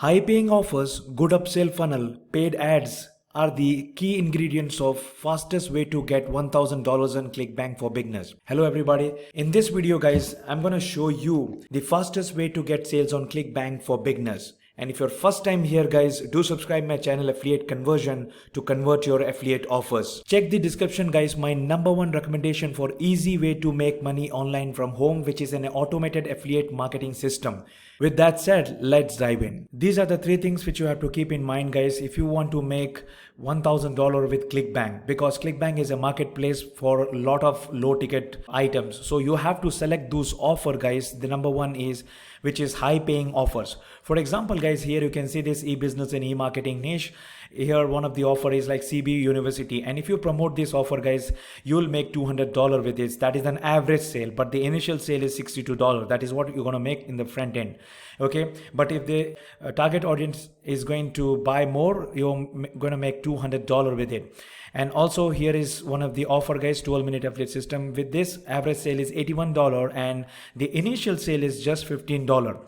High paying offers, good upsell funnel, paid ads are the key ingredients of fastest way to get $1,000 on Clickbank for beginners. Hello everybody. In this video guys, I'm going to show you the fastest way to get sales on Clickbank for beginners. And if you're first time here guys, do subscribe my channel Affiliate Conversion to convert your affiliate offers. Check the description guys, my #1 recommendation for easy way to make money online from home, which is an automated affiliate marketing system. With that said, let's dive in. These are the three things which you have to keep in mind guys if you want to make $1,000 with Clickbank, because Clickbank is a marketplace for a lot of low ticket items. So you have to select those offer guys. The #1 is which is high paying offers. For example guys, here you can see this e-business and e-marketing niche. Here one of the offer is like CB University, and if you promote this offer guys, you'll make $200 with this. That is an average sale, but the initial sale is $62. That is what you're going to make in the front end. Okay, but if the target audience is going to buy more, you're going to make $200 with it. And also here is one of the offer guys, 12-minute affiliate system. With this, average sale is $81 and the initial sale is just $15.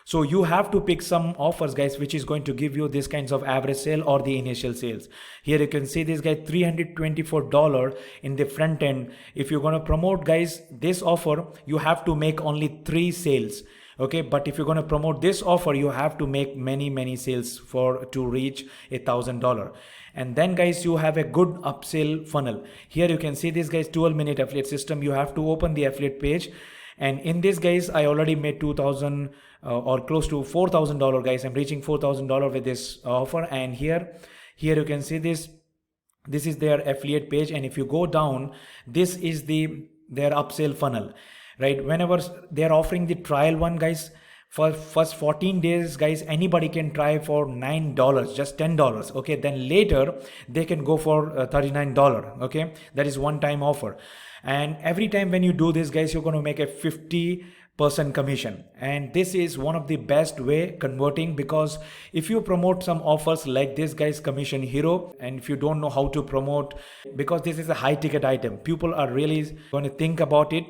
So you have to pick some offers guys which is going to give you this kinds of average sale or the initial sales. Here you can see this guy $324 in the front end. If you're going to promote guys this offer, you have to make only 3 sales. Okay, but if you're going to promote this offer, you have to make many sales to reach $1,000. And then guys, you have a good upsell funnel. Here you can see this guys, 12-minute affiliate system. You have to open the affiliate page, and in this guys, I already made $2,000 or close to $4,000 guys. I'm reaching $4,000 with this offer. And here you can see this is their affiliate page, and if you go down, this is their upsell funnel. Right, whenever they're offering the trial one guys, for first 14 days guys, anybody can try for $9, just $10. Okay, then later they can go for $39. Okay, that is one time offer. And every time when you do this guys, you're going to make a 50% commission, and this is one of the best way converting, because if you promote some offers like this guys, commission hero, and if you don't know how to promote, because this is a high ticket item, people are really going to think about it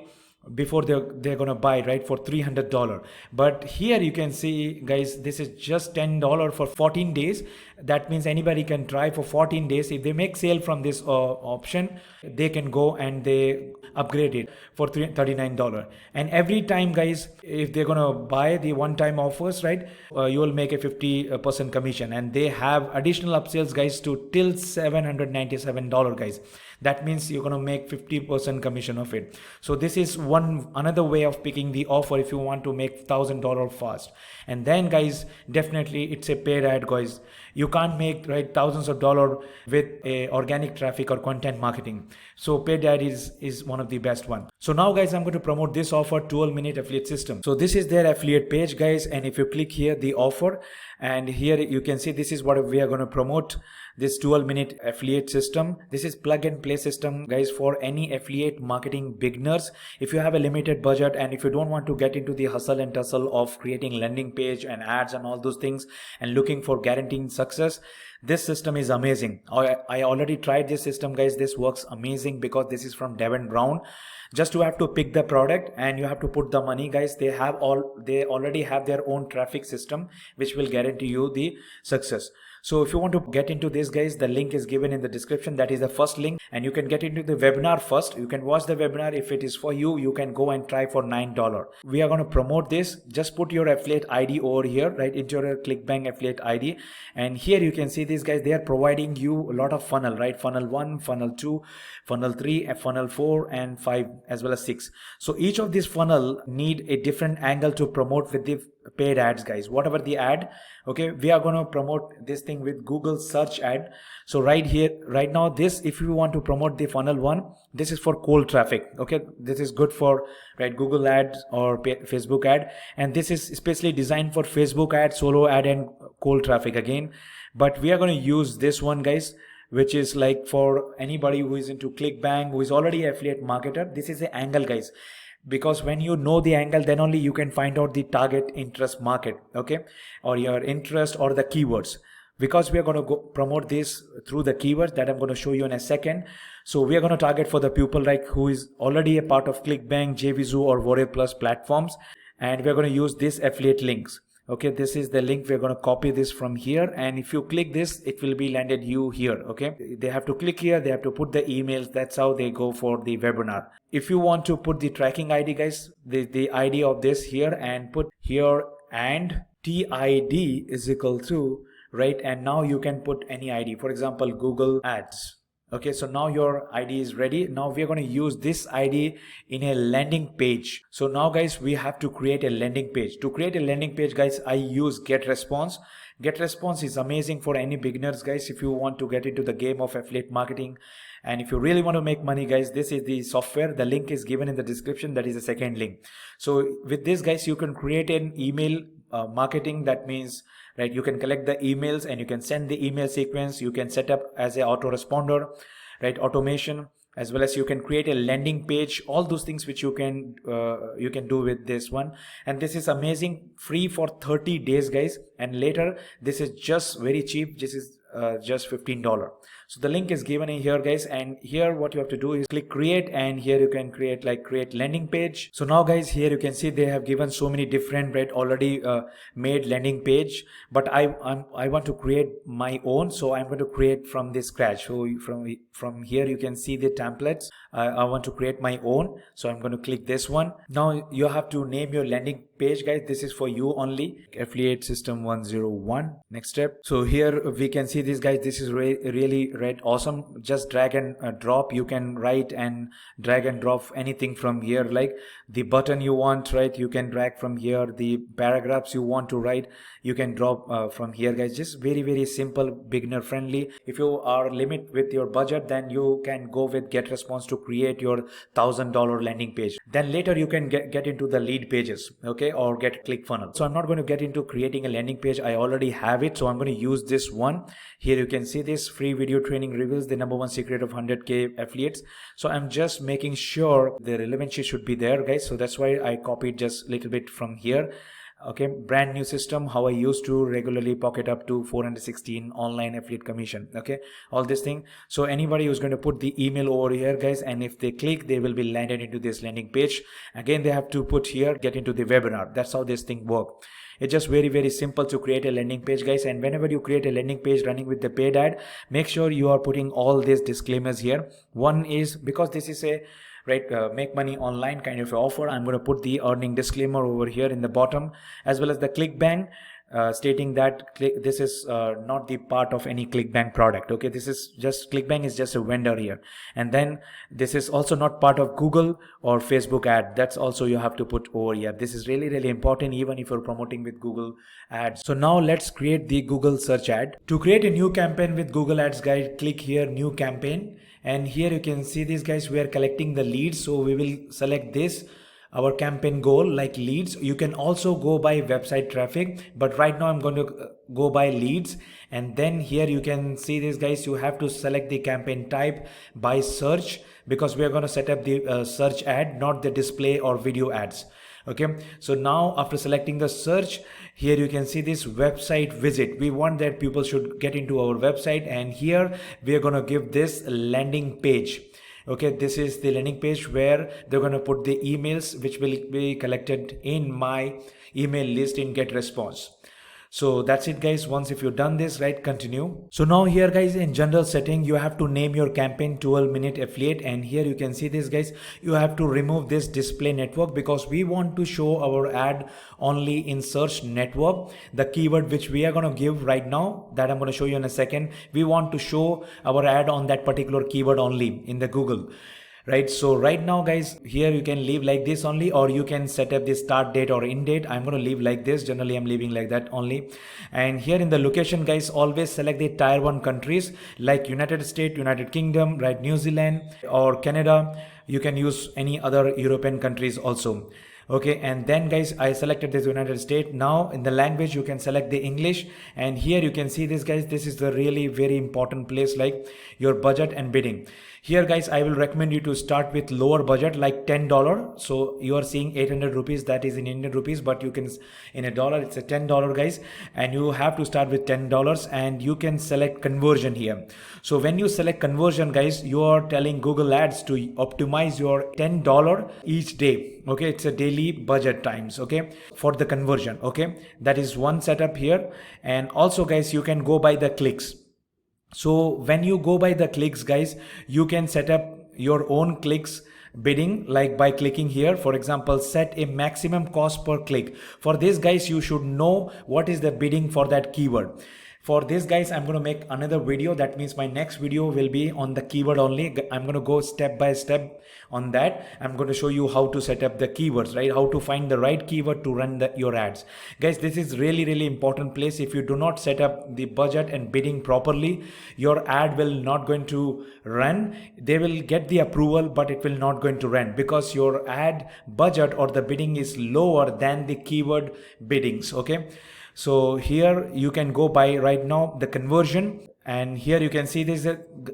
before they're gonna buy, right, for $300. But here you can see guys, this is just $10 for 14 days. That means anybody can try for 14 days. If they make sale from this option, they can go and they upgrade it for $39. And every time guys, if they're gonna buy the one-time offers, right, you will make a 50% commission, and they have additional upsells guys to till $797 guys. That means you're going to make 50% commission of it. So this is another way of picking the offer if you want to make $1,000 fast. And then guys, definitely it's a paid ad guys. You can't make thousands of dollars with a organic traffic or content marketing. So paid ad is one of the best one. So now guys, I'm going to promote this offer, 12-minute affiliate system. So this is their affiliate page guys, and if you click here the offer, and here you can see this is what we are going to promote, this 12-minute affiliate system. This is plug and play system guys for any affiliate marketing beginners. If you have a limited budget and if you don't want to get into the hustle and tussle of creating landing page and ads and all those things and looking for guaranteeing success, this system is amazing. I already tried this system guys. This works amazing because this is from Devin Brown. Just you have to pick the product and you have to put the money guys. They already have their own traffic system which will guarantee you the success. So if you want to get into this guys, the link is given in the description. That is the first link, and you can get into the webinar first. You can watch the webinar. If it is for you, you can go and try for $9. We are going to promote this. Just put your affiliate ID over here, right, into your Clickbank affiliate ID. And here you can see these guys, they are providing you a lot of funnel, right? Funnel 1, funnel 2, funnel 3, and funnel 4 and 5 as well as 6. So each of these funnel need a different angle to promote with the paid ads guys. Whatever the ad, okay, we are going to promote this thing with Google search ad. So right here, right now, this, if you want to promote the funnel 1, this is for cold traffic. Okay, this is good for Google ads or Facebook ad, and this is especially designed for Facebook ad, solo ad, and cold traffic again. But we are going to use this one guys, which is like for anybody who is into Clickbank, who is already an affiliate marketer. This is the angle guys, because when you know the angle, then only you can find out the target interest market, okay, or your interest or the keywords. Because we are going to go promote this through the keywords that I'm going to show you in a second. So we are going to target for the people like who is already a part of Clickbank, JVZoo or Warrior Plus platforms, and we are going to use these affiliate links. Okay, this is the link. We're going to copy this from here, and if you click this, it will be landed you here. Okay, they have to click here, they have to put the emails. That's how they go for the webinar. If you want to put the tracking ID, guys, the ID of this here, and put here and TID is equal to, right, and now you can put any ID, for example Google Ads. Okay, so now your ID is ready. Now we are going to use this ID in a landing page. So now guys, we have to create a landing page. To create a landing page, guys, I use Getresopnse. Getresopnse is amazing for any beginners, guys, if you want to get into the game of affiliate marketing. And if you really want to make money, guys, this is the software. The link is given in the description. That is the second link. So with this, guys, you can create an email marketing. That means, right, you can collect the emails and you can send the email sequence. You can set up as a autoresponder, right, automation, as well as you can create a landing page. All those things which you can do with this one. And this is amazing, free for 30 days, guys. And later, this is just very cheap. This is just $15. So the link is given in here, guys, and here what you have to do is click create, and here you can create landing page. So now guys, here you can see they have given so many different, right, already made landing page, but I want to create my own. So I'm going to create from the scratch. So from here you can see the templates. I want to create my own, so I'm going to click this one. Now you have to name your landing page, guys. This is for you only. Affiliate system 101. Next step. So here we can see this, guys. This is really awesome. Just drag and drop. You can write and drag and drop anything from here, like the button you want, right? You can drag from here. The paragraphs you want to write, you can drop from here, guys. Just very simple, beginner friendly. If you are limit with your budget, then you can go with Getresopnse to create your $1,000 landing page. Then later you can get into the lead pages, okay, or get ClickFunnels. So I'm not going to get into creating a landing page. I already have it, so I'm going to use this one. Here you can see this free video training reveals the #1 secret of 100K affiliates. So I'm just making sure the relevancy should be there, guys. So that's why I copied just a little bit from here. Okay, brand new system, how I used to regularly pocket up to 416 online affiliate commission. Okay, all this thing. So anybody who's going to put the email over here, guys, and if they click, they will be landed into this landing page. Again, they have to put here, get into the webinar. That's how this thing works. It's just very simple to create a landing page, guys. And whenever you create a landing page running with the paid ad, make sure you are putting all these disclaimers here. One is because this is a make money online kind of offer, I'm going to put the earning disclaimer over here in the bottom, as well as the Clickbank stating that this is not the part of any Clickbank product. Okay, this is just Clickbank is just a vendor here. And then this is also not part of Google or Facebook ad. That's also you have to put over here. This is really important, even if you're promoting with Google ads. So now let's create the Google search ad. To create a new campaign with Google Ads, guys, click here, new campaign. And here you can see this, guys, we are collecting the leads. So we will select this, our campaign goal, like leads. You can also go by website traffic, but right now I'm going to go by leads. And then here you can see this, guys, you have to select the campaign type by search, because we are going to set up the search ad, not the display or video ads. Okay, so now after selecting the search, here you can see this website visit. We want that people should get into our website, and here we are going to give this landing page. Okay, this is the landing page where they're going to put the emails which will be collected in my email list in Getresopnse. So that's it, guys. Once if you've done this, right, continue. So now here, guys, in general setting, you have to name your campaign 12-minute affiliate. And here you can see this, guys, you have to remove this display network, because we want to show our ad only in search network. The keyword which we are going to give right now, that I'm going to show you in a second, we want to show our ad on that particular keyword only in the Google. Right, so right now, guys, here you can leave like this only, or you can set up the start date or end date. I'm going to leave like this. Generally I'm leaving like that only. And here in the location, guys, always select the tier 1 countries like United States, United Kingdom, right, New Zealand or Canada. You can use any other European countries also. Okay, and then, guys, I selected this United States. Now in the language you can select the English, and here you can see this, guys, this is the really very important place, like your budget and bidding. Here, guys, I will recommend you to start with lower budget, like $10. So you are seeing 800 rupees, that is in Indian rupees, but you can in a dollar it's a $10, guys, and you have to start with $10, and you can select conversion here. So when you select conversion, guys, you are telling Google Ads to optimize your $10 each day. Okay, it's a daily daily budget times, okay, for the conversion. Okay, that is one setup here. And also guys, you can go by the clicks. So when you go by the clicks guys, you can set up your own clicks bidding, like by clicking here. For example, set a maximum cost per click. For this guys, you should know what is the bidding for that keyword. For this guys, I'm going to make another video. That means my next video will be on the keyword only. I'm going to go step by step on that. I'm going to show you how to set up the keywords, right? How to find the right keyword to run your ads. Guys, this is really important place. If you do not set up the budget and bidding properly, your ad will not going to run. They will get the approval, but it will not going to run because your ad budget or the bidding is lower than the keyword biddings. Okay. So here you can go by right now the conversion, and here you can see this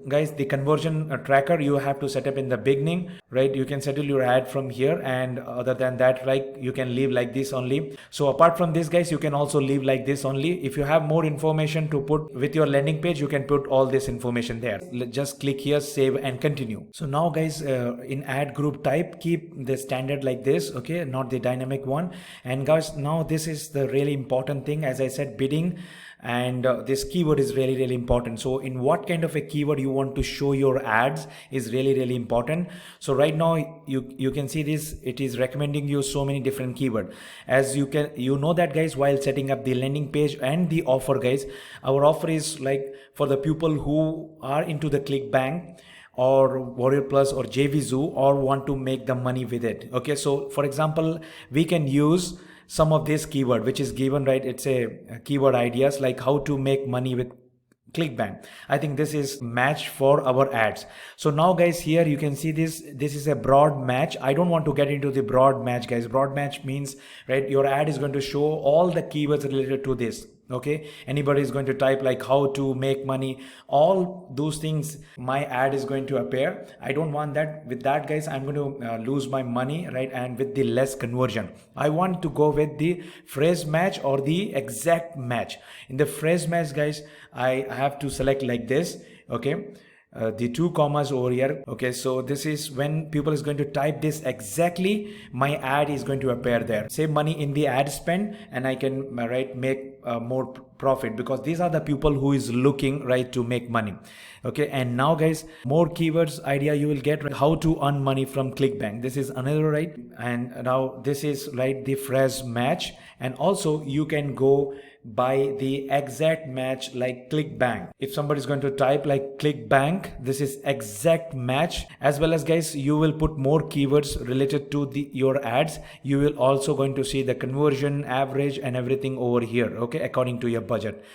guys, the conversion tracker you have to set up in the beginning, right? You can settle your ad from here, and other than that, like, you can leave like this only. So apart from this guys, you can also leave like this only. If you have more information to put with your landing page, you can put all this information there. Just click here, save and continue. So now guys, in ad group type, keep the standard like this, okay, not the dynamic one. And guys, now this is the really important thing. As I said, bidding and this keyword is really important. So in what kind of a keyword you want to show your ads is really important. So right now you can see this, it is recommending you so many different keyword. As you know that guys, while setting up the landing page and the offer guys, our offer is like for the people who are into the Clickbank or Warrior Plus or JVZoo or want to make the money with it. Okay, so for example, we can use some of this keyword which is given, right? It's a keyword ideas like how to make money with Clickbank. I think this is match for our ads. So now guys, here you can see this is a broad match. I don't want to get into the broad match guys. Broad match means, right, your ad is going to show all the keywords related to this. Okay, anybody is going to type like how to make money, all those things, my ad is going to appear. I don't want that. With that guys, I'm going to lose my money, right? And with the less conversion, I want to go with the phrase match or the exact match. In the phrase match guys, I have to select like this. Okay, the 2 commas over here. Okay, so this is when people is going to type this exactly, my ad is going to appear there. Save money in the ad spend, and I can make more profit, because these are the people who is looking, right, to make money. Okay, and now guys, more keywords idea you will get, right? How to earn money from Clickbank. This is another, right? And now this is, right, the phrase match, and also you can go by the exact match like Clickbank. If somebody is going to type like Clickbank, this is exact match. As well as guys, you will put more keywords related to your ads. You will also going to see the conversion average and everything over here, okay, according to your budget.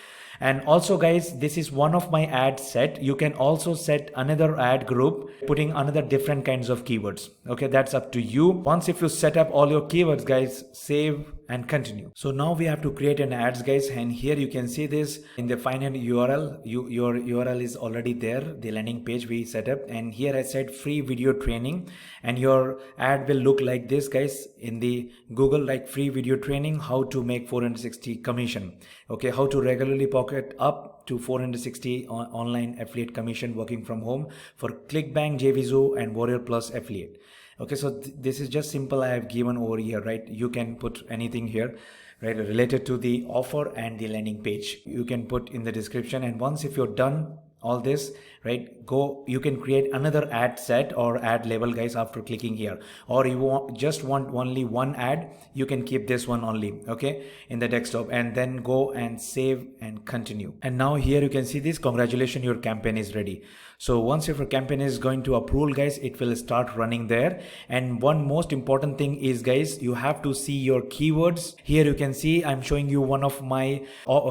And also guys, this is one of my ad set. You can also set another ad group putting another different kinds of keywords. Okay, that's up to you. Once if you set up all your keywords guys, save and continue. So now we have to create an ads guys, and here you can see this in the final URL. Your URL is already there, the landing page we set up, and here I said free video training, and your ad will look like this guys in the Google, like free video training, how to make 460 commission. Okay, how to regularly pocket up to 460 online affiliate commission working from home for Clickbank, JVZoo and Warrior Plus affiliate. Okay, so this is just simple. I have given over here, right? You can put anything here, right, related to the offer and the landing page. You can put in the description, and once if you're done all this, right, go, you can create another ad set or ad label guys after clicking here. Or you just want only one ad, you can keep this one only, okay, in the desktop, and then go and save and continue. And now here you can see this, congratulations, your campaign is ready. So once your campaign is going to approval guys, it will start running there. And one most important thing is guys, you have to see your keywords. Here you can see I'm showing you one of my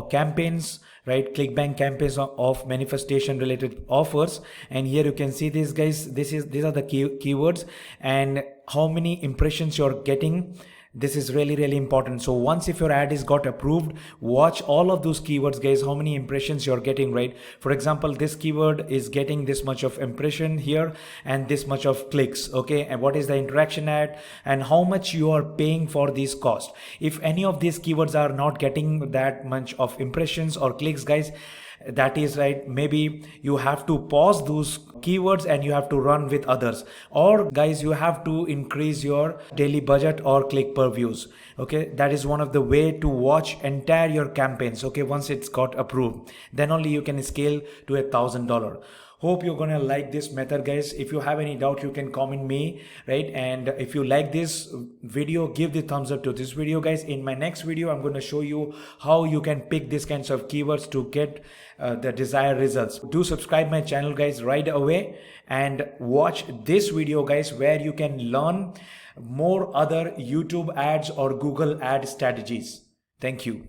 campaigns, right, Clickbank campaigns of manifestation related offers. And here you can see this guys, these are the keywords and how many impressions you're getting. This is really important. So once if your ad is got approved, watch all of those keywords guys, how many impressions you're getting, right? For example, this keyword is getting this much of impression here and this much of clicks. Okay, and what is the interaction ad and how much you are paying for this cost. If any of these keywords are not getting that much of impressions or clicks guys, That is right, maybe you have to pause those keywords and you have to run with others, or guys, you have to increase your daily budget or click per views. Okay, that is one of the way to watch entire your campaigns. Okay, once it's got approved, then only you can scale to $1,000. Hope you're gonna like this method, guys. If you have any doubt, you can comment me, right? And if you like this video, give the thumbs up to this video, guys. In my next video, I'm going to show you how you can pick these kinds of keywords to get the desired results. Do subscribe my channel, guys, right away, and watch this video, guys, where you can learn more other YouTube ads or Google ad strategies. Thank you.